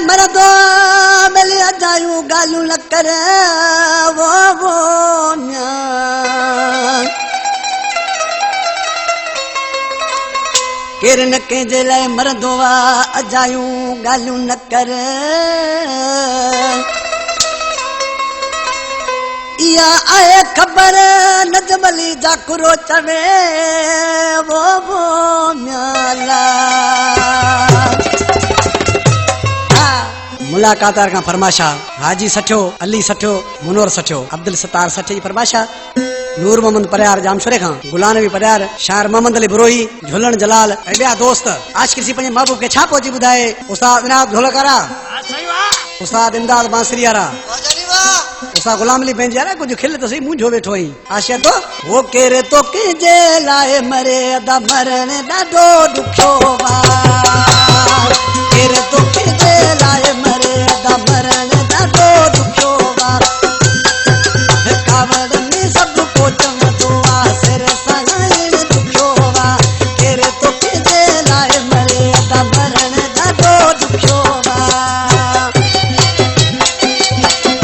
मरदो मिले जायूं गालू न कर वो केर न कंहिंजे लाइ मरदो आहे अजायूं ॻाल्हियूं न कर इहा आहे ख़बर नजमली जाकुरो चवे वो म्याला मुलाकातार का फरमाशा हाजी सठियो अली सठियो मुनोर सठियो अब्दुल सत्तार सठी फरमाशा नूर मोहम्मद परियार जामशोरे खां गुलाम नबी परियार शायर मोहम्मद अली बुरोही झुलन जलाल ऐं ॿिया दोस्त आज किसी पंहिंजे महबूब खे छा पहुची ॿुधाए उस्ताद इनाद ढोलकारा उस्ताद इमदाद बांसुरियारा उस्ताद गुलाम अली पंहिंजे यार कुछ खिल तो सही मुंझो वेठो आई आशिया तो वो केरे तो कंहिंजे लाइ मरे अदा मरण ॾाढो ॾुखियो वार केरे तो कंहिंजे लाइ मरे अदा मरण ॾाढो ॾुखियो वार कावड़ में सभु को चवंदो आहे सिर सां ॾुखियो वार केरे तो कंहिंजे लाइ मरे अदा मरण ॾाढो ॾुखियो वार तो